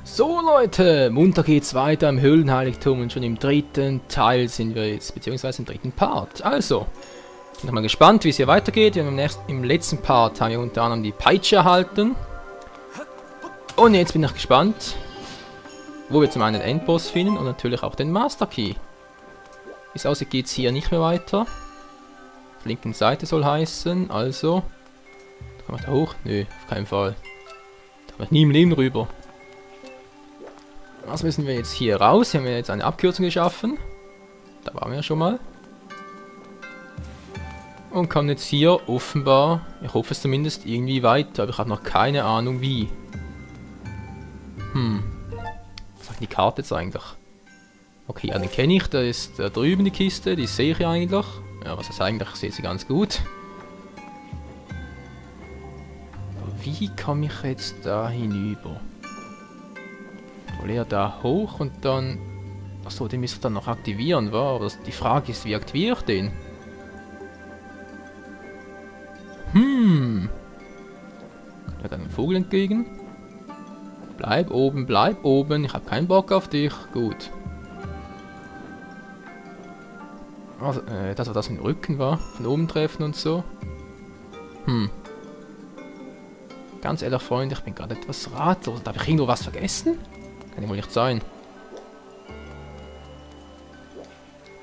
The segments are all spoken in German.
So Leute, munter geht's weiter im Höhlenheiligtum und schon im dritten Teil sind wir jetzt, beziehungsweise im dritten Part. Also, ich bin mal gespannt, wie es hier weitergeht. Im letzten Part haben wir unter anderem die Peitsche erhalten. Und jetzt bin ich gespannt, wo wir zum einen den Endboss finden und natürlich auch den Master Key. Wie es aussieht, geht's hier nicht mehr weiter. Auf der linken Seite soll heißen, also... Kann man da hoch? Nö, auf keinen Fall. Da kann man nie im Leben rüber. Was müssen wir jetzt hier raus? Hier haben wir jetzt eine Abkürzung geschaffen. Da waren wir ja schon mal. Und kommen jetzt hier offenbar, ich hoffe es zumindest, irgendwie weiter. Aber ich habe noch keine Ahnung wie. Was sagt die Karte jetzt eigentlich? Okay, ja, den kenne ich. Da ist da drüben die Kiste. Die sehe ich eigentlich. Ja, was ist eigentlich? Ich sehe sie ganz gut. Aber wie komme ich jetzt da hinüber? Leer da hoch und dann... Achso, den müsste ich dann noch aktivieren, wa? Aber die Frage ist, wie aktiviere ich den? Kommt da ein Vogel entgegen? Bleib oben. Ich habe keinen Bock auf dich. Gut. Also, das war das mit dem Rücken, war. Von oben treffen und so. Ganz ehrlich, Freunde, ich bin gerade etwas ratlos. Darf ich irgendwo was vergessen? Kann ja wohl nicht sein.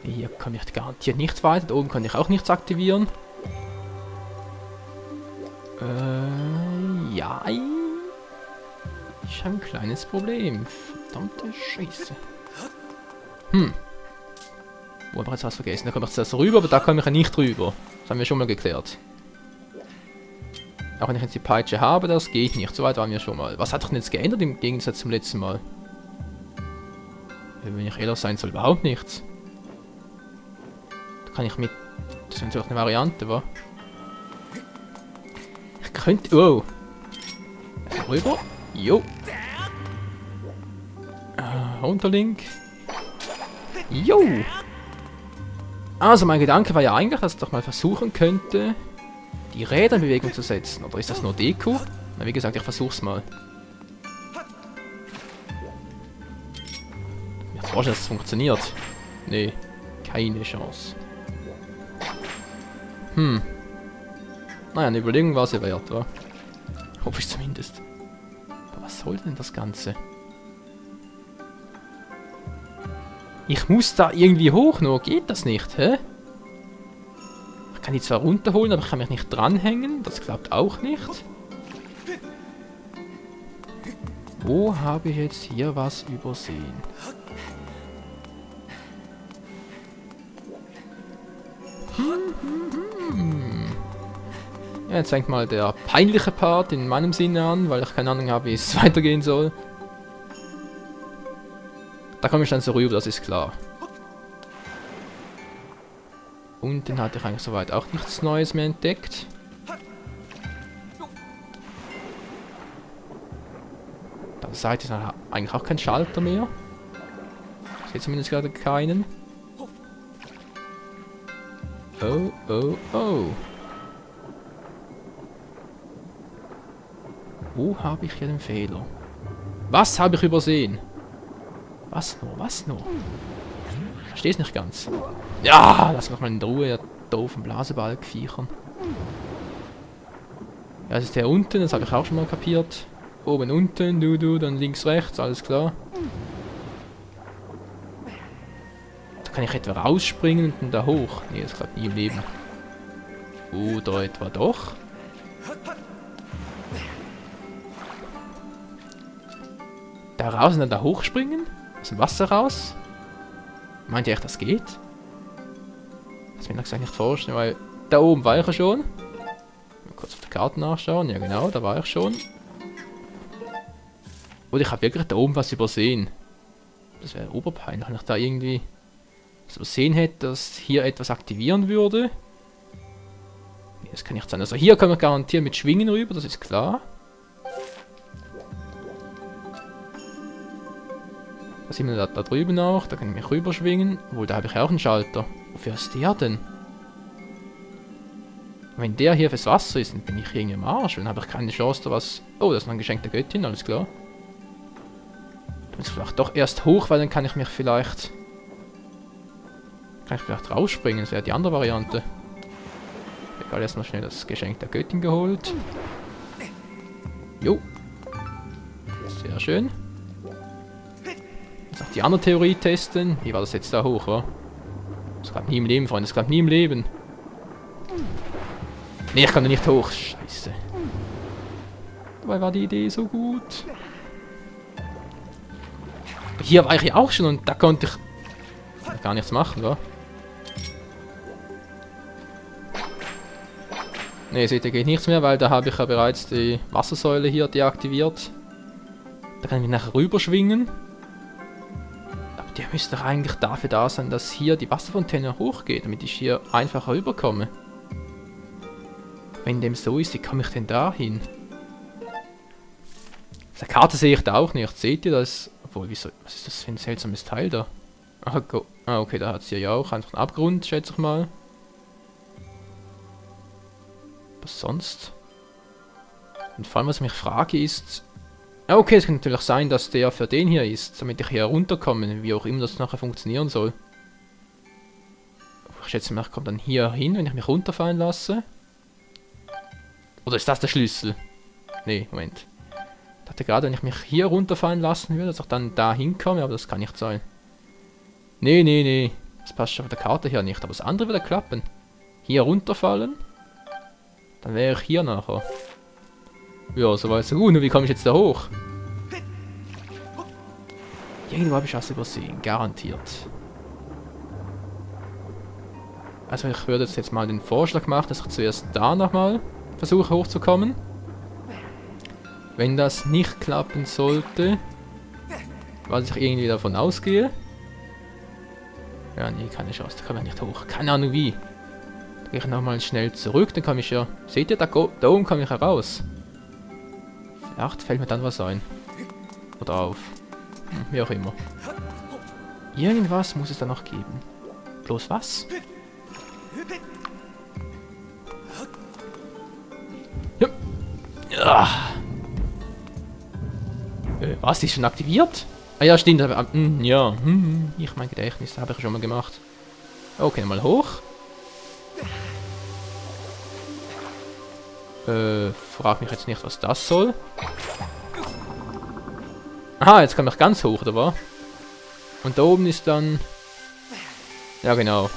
Hier komme ich garantiert nicht weiter. Da oben kann ich auch nichts aktivieren. Ja. Ich habe ein kleines Problem. Verdammte Scheiße. Wo habe ich jetzt was vergessen? Da komme ich zuerst rüber, aber da komme ich ja nicht rüber. Das haben wir schon mal geklärt. Auch wenn ich jetzt die Peitsche habe, das geht nicht. So weit waren wir schon mal. Was hat sich denn jetzt geändert im Gegensatz zum letzten Mal? Wenn ich ehrlich sein soll, überhaupt nichts. Da kann ich mit... Das ist natürlich eine Variante, wa? Ich könnte... Oh! Rüber. Jo! Runterlink. Jo! Also mein Gedanke war ja eigentlich, dass ich doch mal versuchen könnte, die Räder in Bewegung zu setzen. Oder ist das nur Deko? Na, wie gesagt, ich versuch's mal. Ich hoffe, dass es funktioniert. Nee, keine Chance. Naja, eine Überlegung war sie wert, wa? Hoffe ich zumindest. Aber was soll denn das Ganze? Ich muss da irgendwie hoch, nur geht das nicht, hä? Ich kann die zwar runterholen, aber ich kann mich nicht dranhängen. Das klappt auch nicht. Wo habe ich jetzt hier was übersehen? Ja, jetzt fängt mal der peinliche Part in meinem Sinne an, weil ich keine Ahnung habe, wie es weitergehen soll. Da komme ich dann so rüber, das ist klar. Unten hatte ich eigentlich soweit auch nichts Neues mehr entdeckt. Da Seite ist eigentlich auch kein Schalter mehr. Ich sehe zumindest gerade keinen. Oh, oh, oh. Wo habe ich hier den Fehler? Was habe ich übersehen? Was nur? Was nur? Ich verstehe es nicht ganz. Ja, lass mich mal in Ruhe, ihr doofen Blasebalgviechern. Ja, das ist der unten, das habe ich auch schon mal kapiert. Oben, unten, du, dann links, rechts, alles klar. Da kann ich etwa rausspringen und dann da hoch. Nee, das klappt nie im Leben. Oder etwa doch? Da raus und dann da hochspringen? Aus dem Wasser raus? Meint ihr echt, das geht? Das will ich mir nicht vorstellen, weil da oben war ich ja schon. Mal kurz auf der Karte nachschauen. Ja genau, da war ich schon. Und ich habe wirklich da oben was übersehen. Das wäre oberpeinlich, wenn ich da irgendwie so übersehen hätte, dass hier etwas aktivieren würde. Nee, das kann nicht sein. Also hier kann man garantiert mit Schwingen rüber, das ist klar. Da sieht man da drüben auch, da kann ich mich rüberschwingen. Obwohl, da habe ich auch einen Schalter. Wofür ist der denn? Wenn der hier fürs Wasser ist, dann bin ich irgendwie am Arsch. Dann habe ich keine Chance, da was... Oh, das ist noch ein Geschenk der Göttin, alles klar. muss vielleicht doch erst hoch, weil dann kann ich mich vielleicht... rausspringen, das wäre die andere Variante. Egal, erstmal schnell das Geschenk der Göttin geholt. Jo. Sehr schön. Jetzt noch die andere Theorie testen. Wie war das jetzt da hoch, wa? Das klappt nie im Leben, Freunde, das klappt nie im Leben. Nee, ich kann da nicht hoch. Scheiße. Dabei war die Idee so gut. Hier war ich ja auch schon und da konnte ich gar nichts machen, wa? Ne, seht ihr, geht nichts mehr, weil da habe ich ja bereits die Wassersäule hier deaktiviert. Da kann ich mich nachher rüberschwingen. Aber der müsste doch eigentlich dafür da sein, dass hier die Wasserfontäne hochgeht, damit ich hier einfach rüberkomme. Wenn dem so ist, wie komme ich denn da hin? Auf der Karte sehe ich da auch nicht. Seht ihr das? Obwohl, wieso? Was ist das für ein seltsames Teil da? Okay, da hat es hier ja auch einfach einen Abgrund, schätze ich mal. Was sonst? Und vor allem, was ich mich frage, ist... Okay, es kann natürlich sein, dass der für den hier ist, damit ich hier runterkomme, wie auch immer das nachher funktionieren soll. Ich schätze mal, ich komme dann hier hin, wenn ich mich runterfallen lasse. Oder ist das der Schlüssel? Nee, Moment. Ich dachte gerade, wenn ich mich hier runterfallen lassen würde, dass ich dann da hinkomme, aber das kann nicht sein. Nee. Das passt schon auf der Karte hier nicht, aber das andere würde klappen. Hier runterfallen. Dann wäre ich hier nachher. Ja, so weit so gut. Nur wie komme ich jetzt da hoch? Irgendwo habe ich was übersehen. Garantiert. Also ich würde jetzt mal den Vorschlag machen, dass ich zuerst da nochmal versuche hochzukommen. Wenn das nicht klappen sollte, was ich irgendwie davon ausgehe. Ja, nee, keine Chance. Da kann man nicht hoch. Keine Ahnung wie. Gehe ich nochmal schnell zurück, dann komme ich ja... Seht ihr, da oben komme ich heraus. Vielleicht fällt mir dann was ein. Oder auf. Wie auch immer. Irgendwas muss es da noch geben. Bloß was? Ja. Was, die ist schon aktiviert? Ah ja, stimmt. Ja, ich mein Gedächtnis, habe ich schon mal gemacht. Okay, mal hoch. Frag mich jetzt nicht, was das soll. Aha, jetzt kann ich ganz hoch, oder was? Und da oben ist dann... Ja, genau.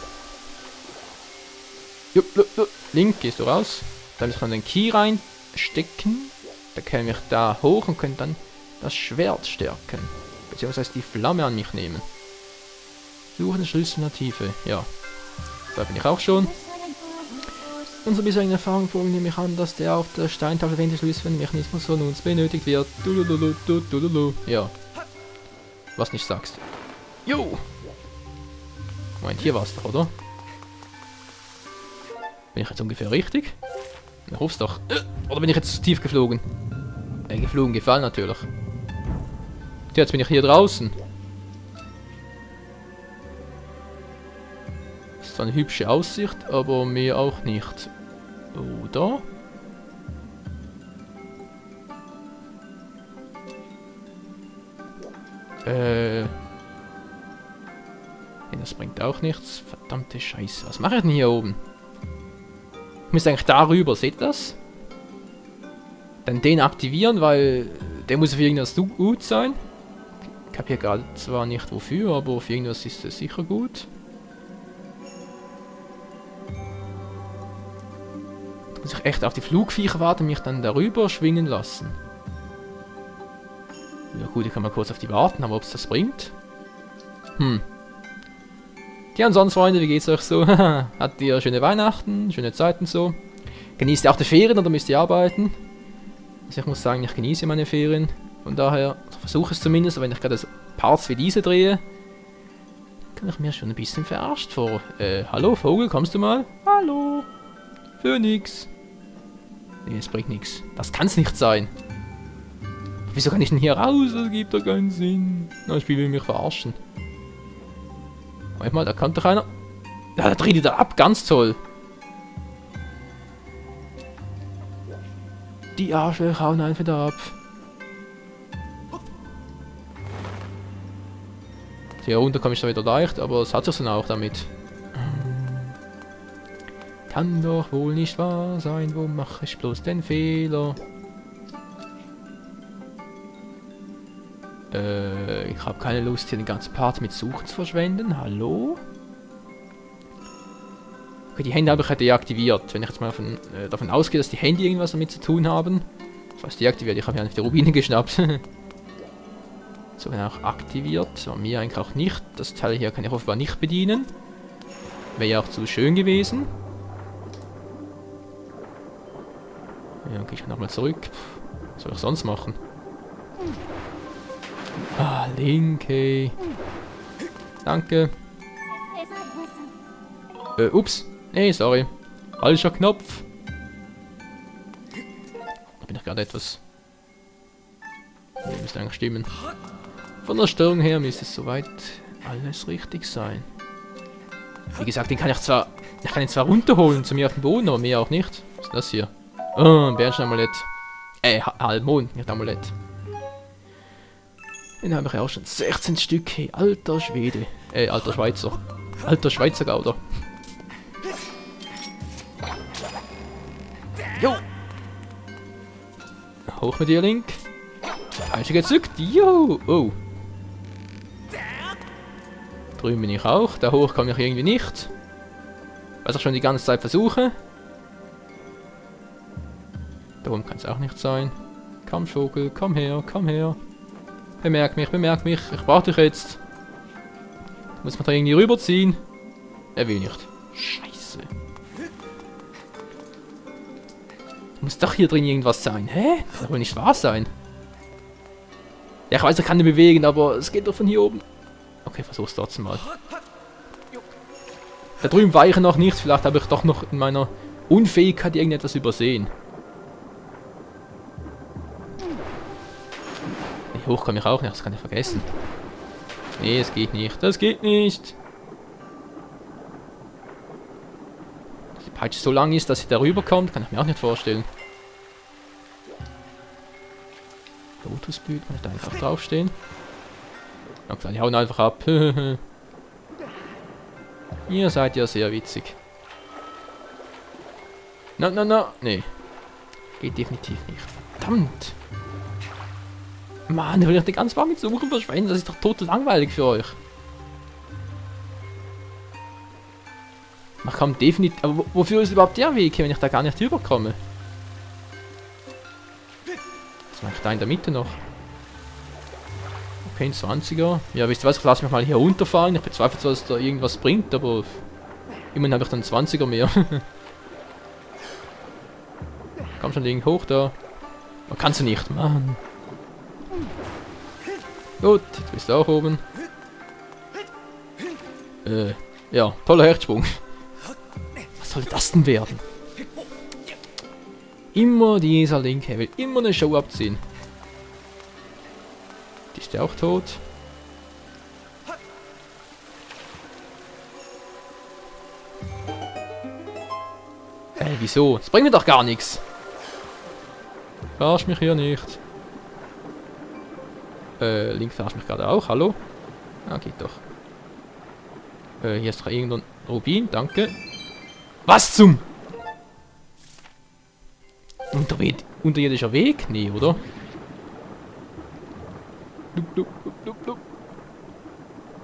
Link, gehst du raus. Dann kann ich den Key reinstecken. Da käme ich da hoch und könnte dann das Schwert stärken. Beziehungsweise die Flamme an mich nehmen. Suchen Schlüssel in der Tiefe. Ja. Da bin ich auch schon. Unsere bisherigen Erfahrungen folgen nämlich an, dass der auf der Steintafel erwähnte Schlüsselmechanismus von uns benötigt wird. Ja. Was nicht sagst. Jo! Moment, hier war's doch, oder? Bin ich jetzt ungefähr richtig? Ich hoff's doch. Oder bin ich jetzt zu tief geflogen? Geflogen, gefallen natürlich. Tja, jetzt bin ich hier draußen. Das ist eine hübsche Aussicht, aber mehr auch nicht. Oder? Nee, das bringt auch nichts. Verdammte Scheiße. Was mache ich denn hier oben? Ich müsste eigentlich darüber, seht ihr das? Dann den aktivieren, weil der muss für irgendwas gut sein. Ich habe hier gerade zwar nicht wofür, aber für irgendwas ist es sicher gut. Da muss ich echt auf die Flugviecher warten und mich dann darüber schwingen lassen. Ja gut, ich kann mal kurz auf die warten, aber ob es das bringt? Ja, und sonst, Freunde, wie geht's euch so? Hattet ihr schöne Weihnachten, schöne Zeiten so? Genießt ihr auch die Ferien oder müsst ihr arbeiten? Also ich muss sagen, ich genieße meine Ferien. Von daher, versuche es zumindest, wenn ich gerade Parts wie diese drehe, kann ich mir schon ein bisschen verarscht vor. Hallo Vogel, kommst du mal? Hallo. Phönix. Nee, es bringt nichts. Das kann's nicht sein. Wieso kann ich denn hier raus? Das gibt doch keinen Sinn. Na, das Spiel will mich verarschen. Warte mal, da kommt doch einer. Ja, da dreht die da ab, ganz toll. Die Arschlöcher hauen einfach da ab. Hier runter komme ich da wieder leicht, aber es hat sich dann auch damit. Kann doch wohl nicht wahr sein, wo mache ich bloß den Fehler? Ich habe keine Lust, hier den ganzen Part mit Suchen zu verschwenden. Hallo? Okay, die Hände habe ich ja deaktiviert. Wenn ich jetzt mal davon ausgehe, dass die Hände irgendwas damit zu tun haben. Das heißt deaktiviert, ich habe ja nicht die Rubine geschnappt. So, dann auch aktiviert. So, mir eigentlich auch nicht. Das Teil hier kann ich offenbar nicht bedienen. Wäre ja auch zu schön gewesen. Ja, dann gehe ich nochmal zurück. Was soll ich sonst machen? Ah, Link, hey. Danke. Ups. Nee, sorry. Falscher Knopf. Da bin ich gerade etwas... Nee, müsste eigentlich stimmen. Von der Steuerung her müsste es soweit alles richtig sein. Wie gesagt, den kann ich zwar... Ich kann ihn zwar runterholen zu mir auf den Boden, aber mehr auch nicht. Was ist das hier? Oh, ein Bärenstein-Amulett. Halbmond, nicht Amulett. Den habe ich ja auch schon 16 Stück. Hey, alter Schwede. Alter Schweizer. Alter Schweizer Gauder. Jo! Hoch mit dir, Link. Falsche gezückt. Jo! Oh. Drüben bin ich auch. Da hoch komme ich irgendwie nicht. Was ich schon die ganze Zeit versuche. Da oben kann es auch nicht sein. Komm, Vogel, komm her, komm her. Bemerk mich, ich brauche dich jetzt. Muss man da irgendwie rüberziehen? Er will nicht. Scheiße. Muss doch hier drin irgendwas sein. Hä? Das kann wohl nicht wahr sein. Ja, ich weiß, er kann ihn bewegen, aber es geht doch von hier oben. Okay, versuch's trotzdem mal. Da drüben war ich noch nicht. Vielleicht habe ich doch noch in meiner Unfähigkeit irgendetwas übersehen. Hoch komme ich auch nicht, das kann ich vergessen. Nee, es geht nicht. Das geht nicht. Die Peitsche so lang ist, dass sie darüber kommt, kann ich mir auch nicht vorstellen. Lotusblüten, kann ich da einfach draufstehen? Na klar, die hauen einfach ab. Ihr seid ja sehr witzig. Na. Nee. Geht definitiv nicht. Verdammt. Mann, da will ich den ganzen Wagen mit Suchen verschwenden. Das ist doch total langweilig für euch. Man kann definitiv... Aber wofür ist überhaupt der Weg hier, wenn ich da gar nicht rüberkomme? Was mache ich da in der Mitte noch? Okay, ein 20er. Ja, wisst ihr was, ich lasse mich mal hier runterfahren. Ich bezweifle zwar, dass da irgendwas bringt, aber... Immerhin habe ich dann 20er mehr. Komm schon, Ding, hoch da. Man kannst du nicht, Mann. Gut, jetzt bist du auch oben. Ja, toller Herzsprung. Was soll das denn werden? Immer dieser Link, er will immer eine Show abziehen. Die ist ja auch tot. Wieso? Das bringt mir doch gar nichts. Verarsch mich hier nicht. Link verarscht mich gerade auch. Hallo? Ah, geht doch. Hier ist doch irgendein Rubin. Danke. Was zum? Unterirdischer Weg? Nee, oder?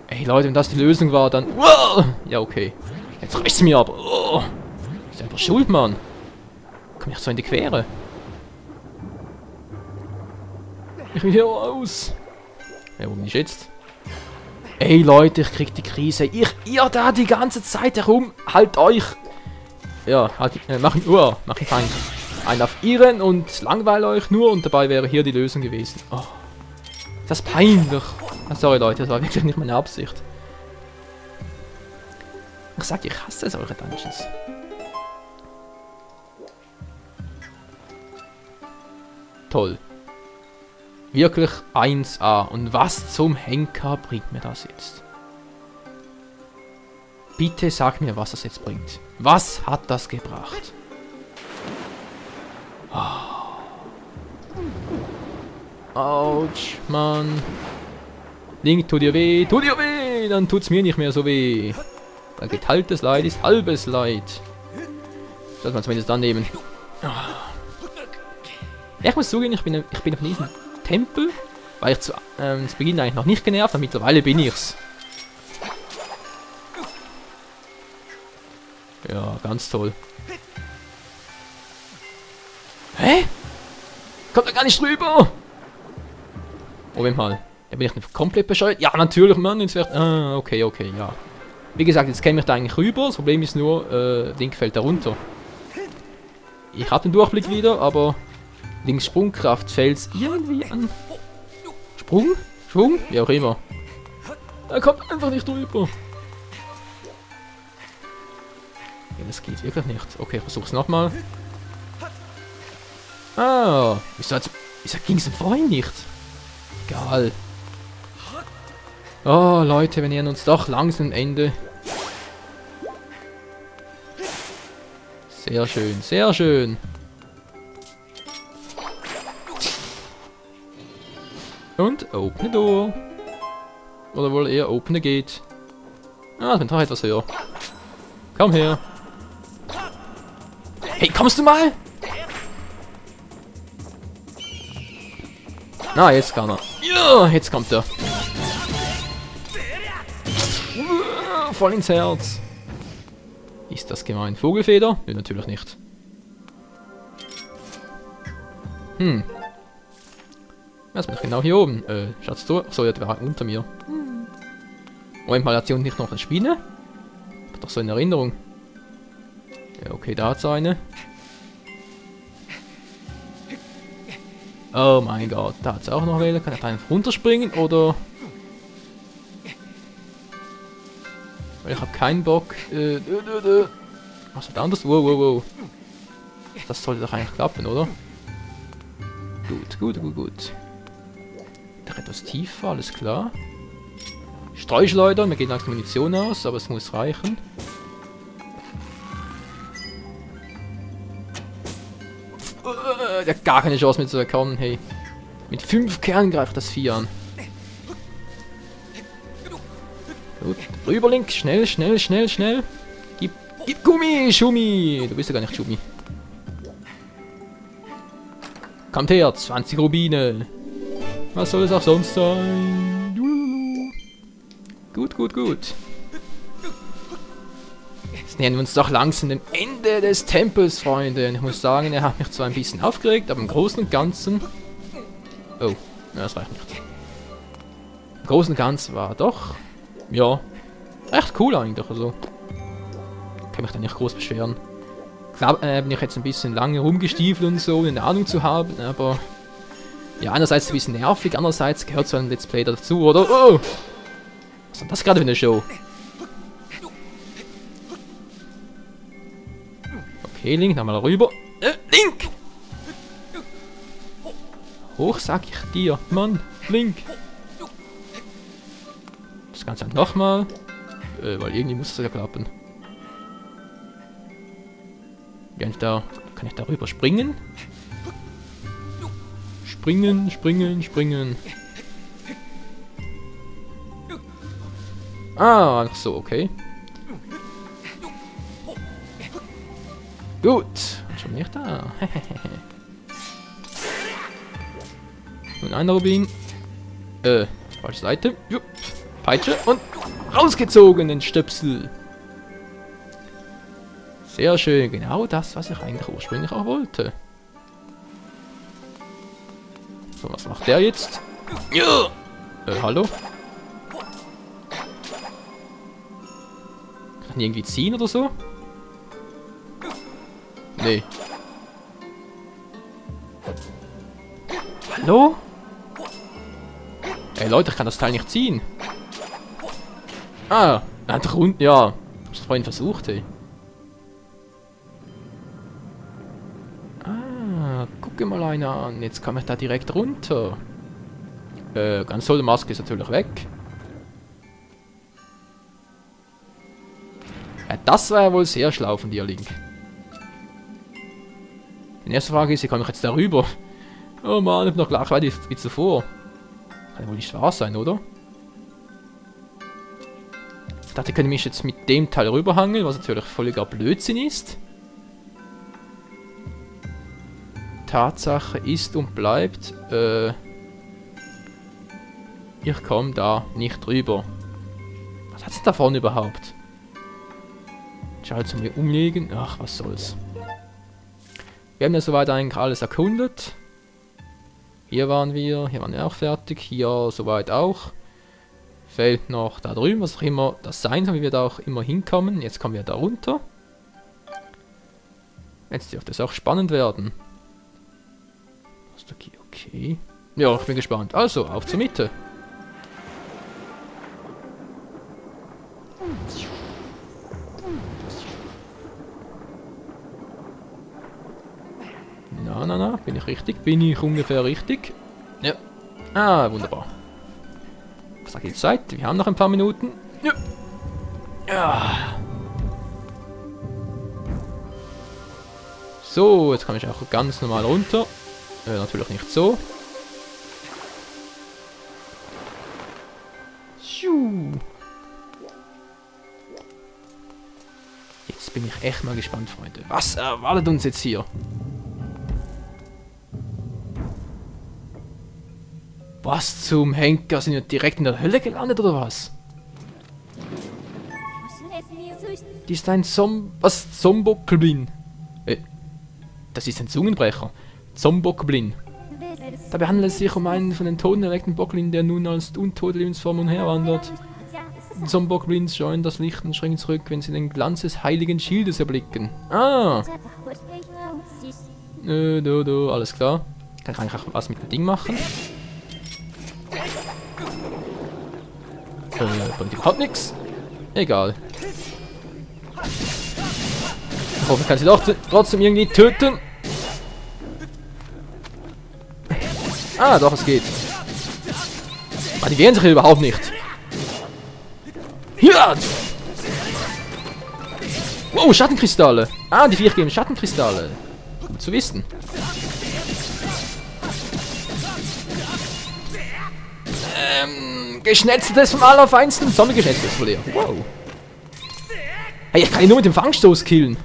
Ey, Leute, wenn das die Lösung war, dann... Uah! Ja, okay. Jetzt reicht's mir aber. Oh! Ist einfach schuld, Mann. Komm ich so in die Quere. Ich will hier raus. Ja, wo bin ich jetzt? Ey, Leute, ich krieg die Krise. Ihr da die ganze Zeit herum. Halt euch. Ja, halt, mach ich einen auf ihren und langweile euch nur. Und dabei wäre hier die Lösung gewesen. Oh. Das ist peinlich. Ah, sorry, Leute, das war wirklich nicht meine Absicht. Ich sag, ich hasse solche Dungeons. Toll. Wirklich 1A. Und was zum Henker bringt mir das jetzt? Bitte sag mir, was das jetzt bringt. Was hat das gebracht? Oh. Autsch, Mann. Link, tu dir weh, tu dir weh! Okay, dann tut's mir nicht mehr so weh. Weil geteiltes Leid ist halbes Leid. Sollte man zumindest annehmen. Ja, ich muss zugeben, ich bin auf diesem Tempel, weil ich zu Beginn eigentlich noch nicht genervt, aber mittlerweile bin ich's. Ja, ganz toll. Hä? Kommt da gar nicht drüber! Moment mal. Da bin ich nicht komplett bescheuert. Ja, natürlich, Mann. Jetzt wird... Ah, okay, ja. Wie gesagt, jetzt käme ich da eigentlich rüber. Das Problem ist nur, Link fällt da runter. Ich habe den Durchblick wieder, aber Links Sprungkraft fällt irgendwie an. Sprung? Schwung? Wie auch immer. Er kommt einfach nicht drüber. Ja, das geht wirklich nicht. Okay, ich versuch's nochmal. Ah, wieso ging es vorhin nicht? Egal. Oh, Leute, wir nähern uns doch langsam am Ende. Sehr schön, sehr schön. Und open the door. Oder wohl eher open the gate. Ah, ich bin doch etwas höher. Komm her. Hey, kommst du mal? Na, jetzt kann er. Ja, jetzt kommt er. Voll ins Herz. Ist das gemein? Vogelfeder? Nö, natürlich nicht. Was bin ich genau hier oben? Schatz du? Achso, ja, der war unter mir. Moment mal, hat sie unten nicht noch eine Spinne? Ich hab doch so in Erinnerung. Ja, okay, da hat's eine. Oh mein Gott, da hat's auch noch welche. Kann ich da einfach runterspringen oder? Weil ich habe keinen Bock. Was hat anders? Wow. Das sollte doch eigentlich klappen, oder? Gut. Der etwas tiefer, alles klar. Streuschleudern, mir geht langsam Munition aus, aber es muss reichen. Der hat gar keine Chance mit zu erkommen, hey. Mit 5 Kernen greift das Vieh an. Gut, rüber Link, schnell. Gib Gummi, Schummi. Du bist ja gar nicht Schummi. Kommt her, 20 Rubine. Was soll es auch sonst sein? Gut. Jetzt nähern wir uns doch langsam dem Ende des Tempels, Freunde. Und ich muss sagen, er hat mich zwar ein bisschen aufgeregt, aber im Großen und Ganzen... Oh, ja, das reicht nicht. Im Großen und Ganzen war doch... Ja, echt cool eigentlich, also. Kann mich da nicht groß beschweren. Klar, bin ich jetzt ein bisschen lange rumgestiefelt und so, eine Ahnung zu haben, aber... Ja, einerseits ein bisschen nervig, andererseits gehört so ein Let's Play dazu, oder? Oh! Was ist denn das gerade für eine Show? Okay, Link, nochmal rüber. Link! Hoch, sag ich dir, Mann, Link! Das Ganze nochmal. Weil irgendwie muss es ja klappen. Kann ich darüber springen? Springen. Ah, ach so, okay. Gut. Und schon nicht da. Nun ein Rubin. Falsche Seite. Jupp. Peitsche und rausgezogen den Stöpsel. Sehr schön. Genau das, was ich eigentlich ursprünglich auch wollte. So, was macht der jetzt? Ja. Hallo? Kann ich irgendwie ziehen oder so? Nee. Hallo? Ey Leute, ich kann das Teil nicht ziehen. Ah, er hat rund, ja. Ich hab's vorhin versucht, ey. Ah, gucke mal einer an. Jetzt kann ich da direkt runter. Ganz toll, die Maske ist natürlich weg. Ja, das war ja wohl sehr schlau von dir, Link. Die erste Frage ist, wie komme ich jetzt darüber? Oh Mann, ich bin noch gleich weit wie zuvor. Kann ja wohl nicht wahr sein, oder? Ich dachte, ich könnte mich jetzt mit dem Teil rüberhangeln, was natürlich völliger Blödsinn ist. Tatsache ist und bleibt, ich komme da nicht rüber. Was hat's da vorne überhaupt? Schalt zu mir umlegen. Ach, was soll's. Wir haben ja soweit eigentlich alles erkundet. Hier waren wir auch fertig. Hier soweit auch. Fehlt noch da drüben, was auch immer das sein soll, wie wir da auch immer hinkommen. Jetzt kommen wir da runter. Jetzt dürfte es auch spannend werden. Okay. Ja, ich bin gespannt. Also, auf zur Mitte. Na, bin ich richtig? Bin ich ungefähr richtig? Ja. Ah, wunderbar. Was sagt die Zeit? Wir haben noch ein paar Minuten. Ja. Ja. So, jetzt kann ich auch ganz normal runter. Natürlich nicht so. Jetzt bin ich echt mal gespannt, Freunde. Was erwartet uns jetzt hier? Was zum Henker? Sind wir direkt in der Hölle gelandet oder was? Die ist ein Zomboklin. Das ist ein Zungenbrecher. Zomboklin. Dabei handelt es sich um einen von den Toten erweckten Boklin, der nun als untote Lebensform umherwandert. Zomboklins scheuen das Licht und schrecken zurück, wenn sie den Glanz des heiligen Schildes erblicken. Ah! Alles klar. Dann kann ich auch was mit dem Ding machen. Bringt überhaupt nichts. Egal. Ich hoffe, ich kann sie doch trotzdem irgendwie töten. Ah, doch, es geht. Ah, die wehren sich hier überhaupt nicht. Ja! Wow, Schattenkristalle. Ah, die Viecher geben Schattenkristalle. Gut zu wissen. Geschnetzeltes vom Allerfeinsten. Zombie-Geschnetzeltes von dir. Wow. Hey, ich kann ihn nur mit dem Fangstoß killen.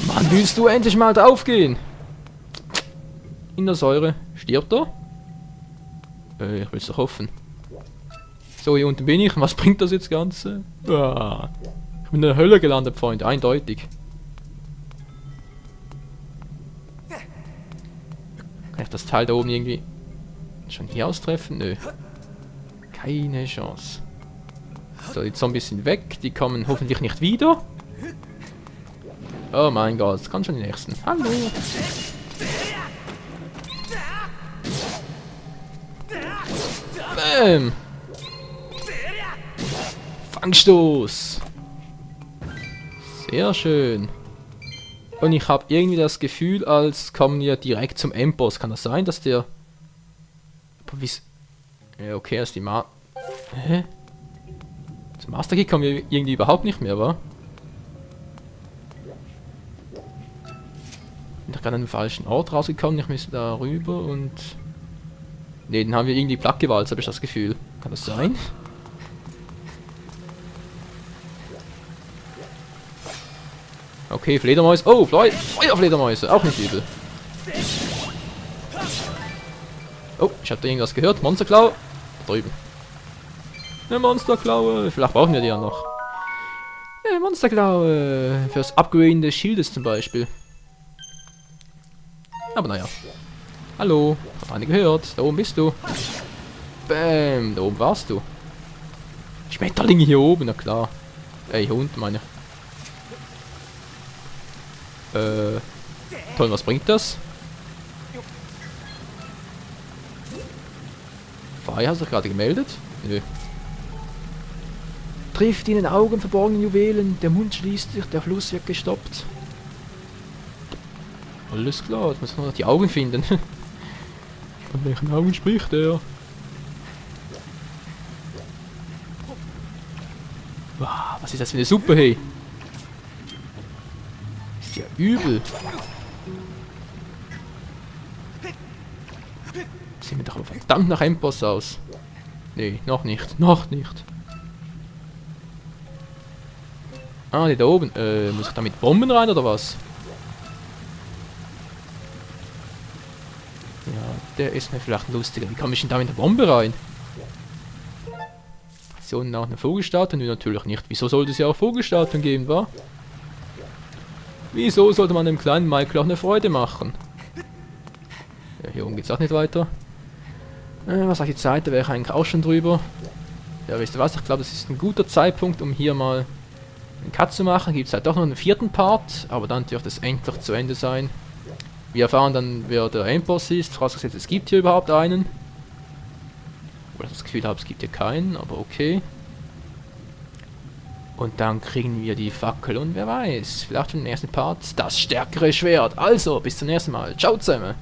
Mann, willst du endlich mal draufgehen? In der Säure. Stirbt er? Ich will es doch hoffen. So, hier unten bin ich. Was bringt das jetzt Ganze? Ah, ich bin in der Hölle gelandet, Freunde. Eindeutig. Kann ich das Teil da oben irgendwie schon hier austreffen? Nö. Keine Chance. So, die Zombies sind weg. Die kommen hoffentlich nicht wieder. Oh mein Gott, das kann schon die nächsten. Hallo. Bäm. Fangstoß. Sehr schön. Und ich habe irgendwie das Gefühl, als kommen wir direkt zum Endboss. Kann das sein, dass der... Ja, okay, ist die Hä? Zum Master Key kommen wir irgendwie überhaupt nicht mehr, wa? Bin doch gerade an den falschen Ort rausgekommen. Ich müsste da rüber und... Ne, den haben wir irgendwie platt gewalzt, habe ich das Gefühl. Kann das sein? Okay, Fledermäuse. Oh, Feuerfledermäuse. Auch nicht übel. Oh, ich habe da irgendwas gehört. Monsterklaue. Da drüben. Eine Monsterklaue. Vielleicht brauchen wir die ja noch. Eine Monsterklaue. Fürs Upgraden des Schildes zum Beispiel. Aber naja. Hallo. Hab eine gehört. Da oben bist du. Bäm. Da oben warst du. Schmetterlinge hier oben. Na klar. Hier unten meine. Toll, was bringt das? Fire, hast du dich gerade gemeldet? Nö. Trifft in den Augen verborgene Juwelen, der Mund schließt sich, der Fluss wird gestoppt. Alles klar, jetzt muss man noch die Augen finden. Von welchen Augen spricht er? Wow, was ist das für eine Suppe, hey? Ist ja übel. Sehen wir doch aber verdammt nach Endboss aus. Nee, noch nicht. Noch nicht. Ah, die da oben. Muss ich da mit Bomben rein oder was? Ja, der ist mir vielleicht lustiger. Wie komme ich denn da mit der Bombe rein? Ist hier unten auch eine Vogelstatue? Nö, natürlich nicht. Wieso sollte es ja auch Vogelstatuen geben, wa? Wieso sollte man dem kleinen Michael auch eine Freude machen? Ja, hier oben geht's auch nicht weiter. Was sagt die Zeit? Da wäre ich eigentlich auch schon drüber. Ja, wisst ihr was? Ich glaube, das ist ein guter Zeitpunkt, um hier mal einen Cut zu machen. Gibt es halt doch noch einen 4. Part, aber dann wird es endlich zu Ende sein. Wir erfahren dann, wer der Endboss ist. Vorausgesetzt, es gibt hier überhaupt einen. Oder ich das Gefühl habe, es gibt hier keinen, aber okay. Und dann kriegen wir die Fackel und wer weiß, vielleicht im nächsten Part das stärkere Schwert. Also, bis zum nächsten Mal. Ciao zusammen.